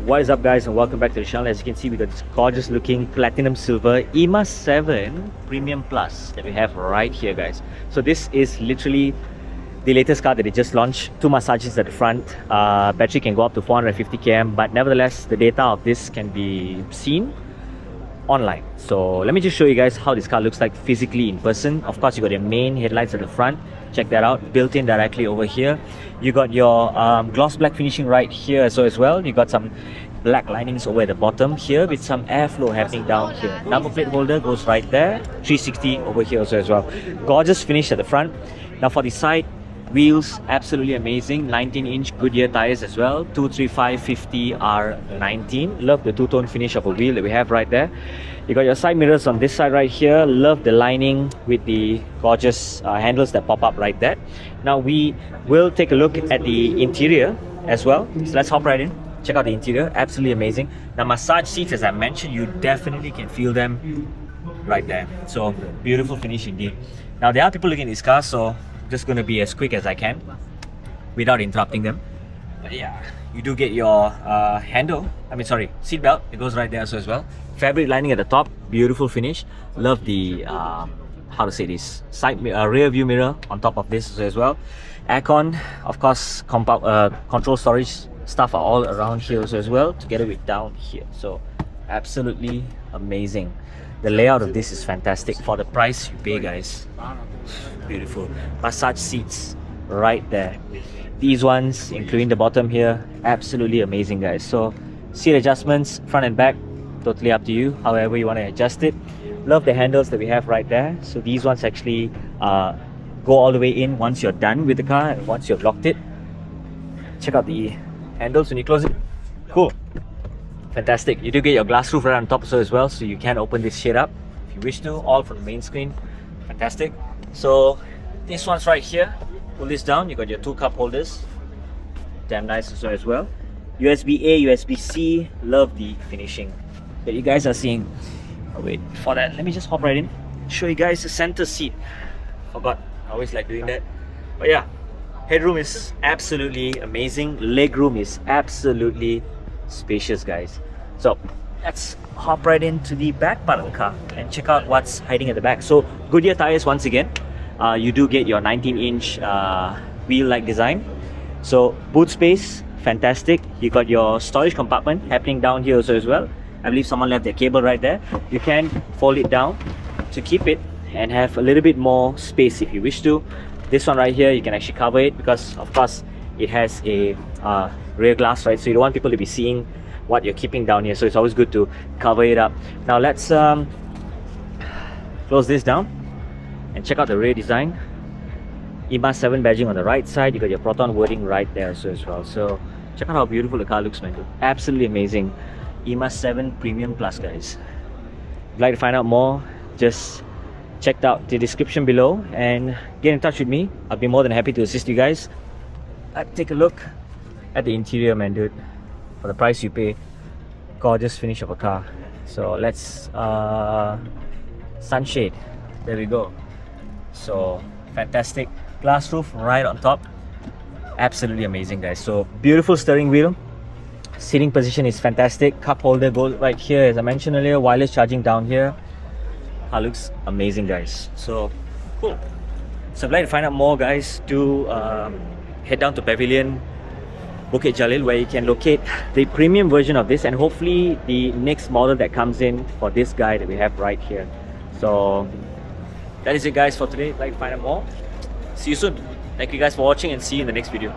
What is up, guys, and welcome back to the channel. As you can see, we got this gorgeous looking platinum silver e.MAS 7 Premium Plus that we have right here, guys. So this is literally the latest car that they just launched. 2 massages at the front, battery can go up to 450 km, but nevertheless the data of this can be seen online. So let me just show you guys how this car looks like physically in person. Of course, you got your main headlights at the front, check that out, built in directly over here. You got your gloss black finishing right here as well. You got some black linings over at the bottom here with some airflow happening down here. Number plate holder goes right there, 360 over here also as well. Gorgeous finish at the front. Now for the side wheels, absolutely amazing. 19-inch Goodyear tires as well, 235/50 R19. Love the two-tone finish of a wheel that we have right there. You got your side mirrors on this side right here. Love the lining with the gorgeous handles that pop up right there. Now we will take a look at the interior as well. So let's hop right in. Check out the interior, absolutely amazing. Now massage seats, as I mentioned, you definitely can feel them right there. So beautiful finish indeed. Now there are people looking at this car, so I'm just going to be as quick as I can without interrupting them. But yeah, you do get your seat belt. It goes right there as well. Fabric lining at the top, beautiful finish. Love the rear view mirror on top of this as well. Aircon, of course, control storage stuff are all around here also as well, together with down here. So absolutely amazing. The layout of this is fantastic for the price you pay, guys. Beautiful. Massage seats right there. These ones, including the bottom here, absolutely amazing, guys. So seat adjustments, front and back, totally up to you, however you want to adjust it. Love the handles that we have right there. So these ones actually go all the way in once you're done with the car and once you've locked it. Check out the handles when you close it. Cool. Fantastic. You do get your glass roof right on top as well, so you can open this shit up if you wish to, all from the main screen. Fantastic. So this one's right here. Pull this down, you got your 2 cup holders. Damn nice as well. USB-A, USB-C. Love the finishing that you guys are seeing. Oh, wait, for that, let me just hop right in, show you guys the center seat. Forgot, I always like doing that. But yeah, headroom is absolutely amazing. Legroom is absolutely spacious, guys. So let's hop right into the back part of the car and check out what's hiding at the back. So Goodyear tires once again. You do get your 19-inch wheel-like design. So boot space, fantastic. You got your storage compartment happening down here also as well. I believe someone left their cable right there. You can fold it down to keep it and have a little bit more space if you wish to. This one right here, you can actually cover it because of course it has a rear glass, right? So you don't want people to be seeing what you're keeping down here, so it's always good to cover it up. Now let's close this down and check out the rear design. e.MAS 7 badging on the right side. You got your Proton wording right there as well. So check out how beautiful the car looks, man. Absolutely amazing. e.MAS 7 Premium Plus, guys. If you'd like to find out more, just check out the description below and get in touch with me. I'll be more than happy to assist you guys. Take a look at the interior, man, dude. For the price you pay, gorgeous finish of a car. So let's sunshade. There we go. So fantastic glass roof right on top. Absolutely amazing, guys. So beautiful steering wheel. Seating position is fantastic. Cup holder goes right here, as I mentioned earlier. Wireless charging down here. Car looks amazing, guys. So cool. So if you'd like to find out more, guys, do head down to Pavilion, Bukit, Jalil, where you can locate the premium version of this and hopefully the next model that comes in for this guy that we have right here. So that is it, guys, for today. If you'd like to find out more, see you soon. Thank you guys for watching and see you in the next video.